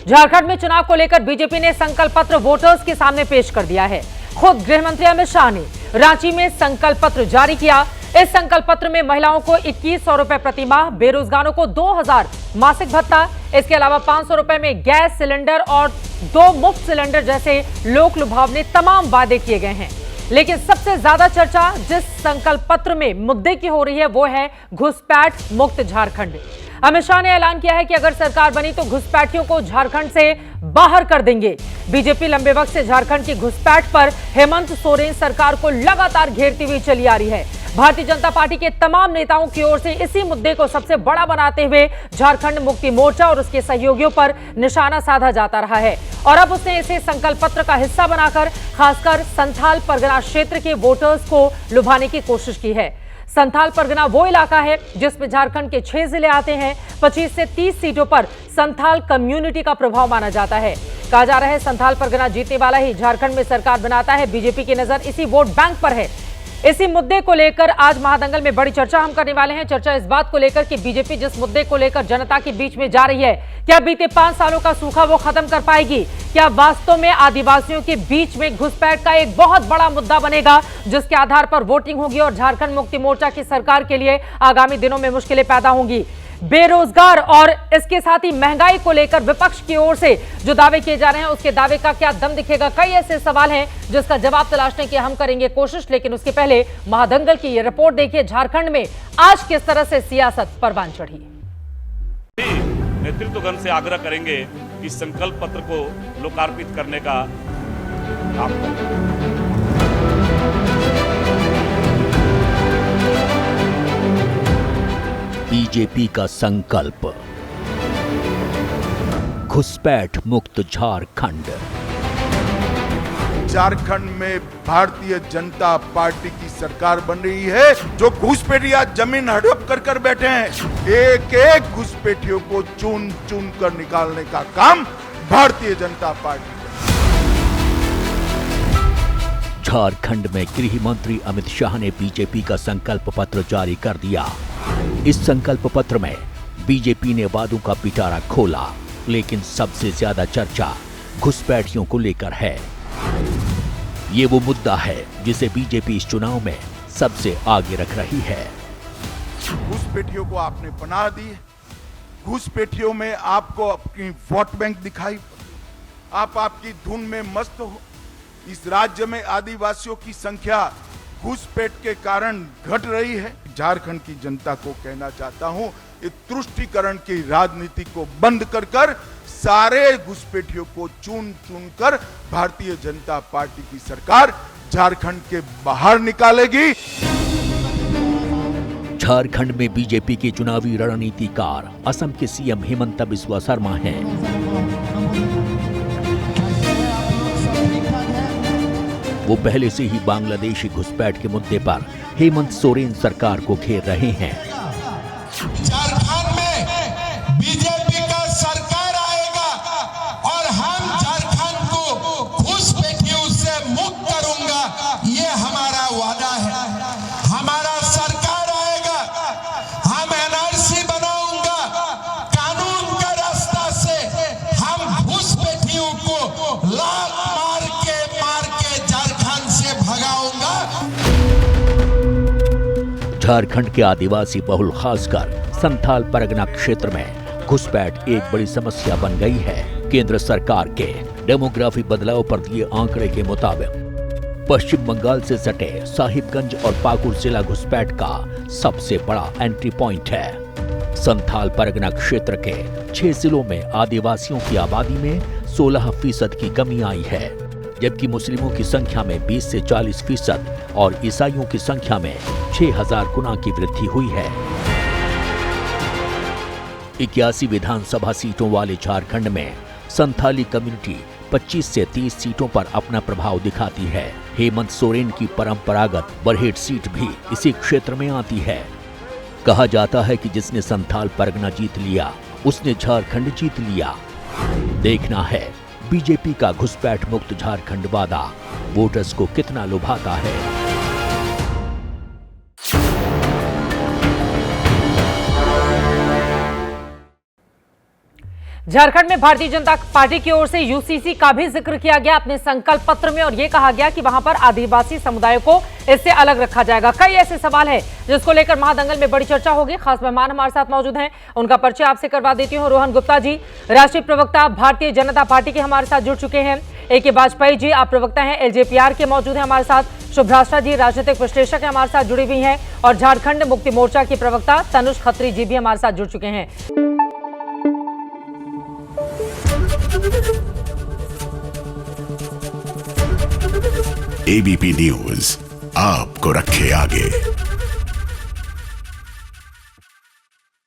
झारखंड में चुनाव को लेकर बीजेपी ने संकल्प पत्र वोटर्स के सामने पेश कर दिया है। खुद गृह मंत्री अमित शाह ने रांची में संकल्प पत्र जारी किया। इस संकल्प पत्र में महिलाओं को 2100 रुपए प्रति माह, बेरोजगारों को 2000 मासिक भत्ता, इसके अलावा 500 रुपए में गैस सिलेंडर और 2 मुफ्त सिलेंडर जैसे लोक लुभावने तमाम वादे किए गए हैं। लेकिन सबसे ज्यादा चर्चा जिस संकल्प पत्र में मुद्दे की हो रही है वो है घुसपैठ मुक्त झारखंड। अमित शाह ने ऐलान किया है कि अगर सरकार बनी तो घुसपैठियों को झारखंड से बाहर कर देंगे। बीजेपी लंबे वक्त से झारखंड की घुसपैठ पर हेमंत सोरेन सरकार को लगातार घेरती हुई चली आ रही है। भारतीय जनता पार्टी के तमाम नेताओं की ओर से इसी मुद्दे को सबसे बड़ा बनाते हुए झारखंड मुक्ति मोर्चा और उसके सहयोगियों पर निशाना साधा जाता रहा है और अब उसने इसे संकल्प पत्र का हिस्सा बनाकर खासकर संथाल परगना क्षेत्र के वोटर्स को लुभाने की कोशिश की है। संथाल परगना वो इलाका है जिसमें झारखंड के 6 जिले आते हैं। 25 से 30 सीटों पर संथाल कम्युनिटी का प्रभाव माना जाता है। कहा जा रहा है संथाल परगना जीतने वाला ही झारखंड में सरकार बनाता है। बीजेपी की नजर इसी वोट बैंक पर है। इसी मुद्दे को लेकर आज महादंगल में बड़ी चर्चा हम करने वाले हैं। चर्चा इस बात को लेकर कि बीजेपी जिस मुद्दे को लेकर जनता के बीच में जा रही है, क्या बीते 5 सालों का सूखा वो खत्म कर पाएगी? क्या वास्तव में आदिवासियों के बीच में घुसपैठ का एक बहुत बड़ा मुद्दा बनेगा जिसके आधार पर वोटिंग होगी और झारखंड मुक्ति मोर्चा की सरकार के लिए आगामी दिनों में मुश्किलें पैदा होंगी? बेरोजगार और इसके साथ ही महंगाई को लेकर विपक्ष की ओर से जो दावे किए जा रहे हैं उसके दावे का क्या दम दिखेगा? कई ऐसे सवाल हैं जिसका जवाब तलाशने की हम करेंगे कोशिश। लेकिन उसके पहले महादंगल की ये रिपोर्ट देखिए, झारखंड में आज किस तरह से सियासत परवान चढ़ी। नेतृत्वगण से आग्रह करेंगे कि संकल्प पत्र को लोकार्पित करने का काम करें। बीजेपी का संकल्प, घुसपैठ मुक्त झारखंड। झारखंड में भारतीय जनता पार्टी की सरकार बन रही है। जो घुसपैठिया जमीन हड़प कर बैठे हैं, एक एक घुसपैठियों को चुन चुन कर निकालने का काम भारतीय जनता पार्टी। झारखंड में गृह मंत्री अमित शाह ने बीजेपी का संकल्प पत्र जारी कर दिया। इस संकल्प पत्र में बीजेपी ने वादों का पिटारा खोला, लेकिन सबसे ज्यादा चर्चा घुसपैठियों को लेकर है। ये वो मुद्दा है जिसे बीजेपी इस चुनाव में सबसे आगे रख रही है। घुसपैठियों को आपने पनाह दी, घुसपैठियों में आपको अपनी वोट बैंक दिखाई, आप आपकी धुन में मस्त हो। इस राज्य में आदिवासियों की संख्या घुसपैठ के कारण घट रही है। झारखंड की जनता को कहना चाहता हूं, इस तुष्टीकरण की राजनीति को बंद कर सारे घुसपैठियों को चुन चुन कर भारतीय जनता पार्टी की सरकार झारखंड के बाहर निकालेगी। झारखंड में बीजेपी के चुनावी रणनीतिकार असम के सीएम हिमंत बिस्वा शर्मा हैं। वो पहले से ही बांग्लादेशी घुसपैठ के मुद्दे पर हेमंत सोरेन सरकार को घेर रहे हैं। झारखंड में बीजेपी का सरकार आएगा और हम झारखंड को घुसपैठियों से मुक्त करूंगा, ये हमारा वादा है। हमारा सरकार आएगा, हम एनआरसी बनाऊंगा, कानून का रास्ता से हम घुसपैठियों को लात मार के झारखंड से भगाऊंगा। झारखंड के आदिवासी बहुल खासकर संथाल परगना क्षेत्र में घुसपैठ एक बड़ी समस्या बन गई है। केंद्र सरकार के डेमोग्राफी बदलाव पर दिए आंकड़े के मुताबिक पश्चिम बंगाल से सटे साहिबगंज और पाकुड़ जिला घुसपैठ का सबसे बड़ा एंट्री पॉइंट है। संथाल परगना क्षेत्र के 6 जिलों में आदिवासियों की आबादी में 16% की कमी आई है, जबकि मुस्लिमों की संख्या में 20 से 40% और ईसाइयों की संख्या में 6000 गुना की वृद्धि हुई है। 81 विधानसभा सीटों वाले झारखंड में संथाली कम्युनिटी 25 से 30 सीटों पर अपना प्रभाव दिखाती है। हेमंत सोरेन की परंपरागत बरहेट सीट भी इसी क्षेत्र में आती है। कहा जाता है कि जिसने संथाल परगना जीत लिया उसने झारखंड जीत लिया। देखना है बीजेपी का घुसपैठ मुक्त झारखंड वादा वोटर्स को कितना लुभाता है। झारखंड में भारतीय जनता पार्टी की ओर से यूसीसी का भी जिक्र किया गया अपने संकल्प पत्र में और यह कहा गया कि वहां पर आदिवासी समुदाय को इससे अलग रखा जाएगा। कई ऐसे सवाल है जिसको लेकर महादंगल में बड़ी चर्चा होगी। खास मेहमान हमारे साथ मौजूद हैं, उनका परिचय आपसे करवा देती हूं। रोहन गुप्ता जी, राष्ट्रीय प्रवक्ता भारतीय जनता पार्टी के हमारे साथ जुड़ चुके हैं। ए.के. वाजपेयी जी, आप प्रवक्ता हैं एलजेपीआर के, मौजूद हैं हमारे साथ। शुभ्राष्टा जी, राजनीतिक विश्लेषक है, हमारे साथ जुड़ी हुई हैं। और झारखंड मुक्ति मोर्चा की प्रवक्ता तनुष खत्री जी भी हमारे साथ जुड़ चुके हैं। एबीपी न्यूज आपको रखे आगे।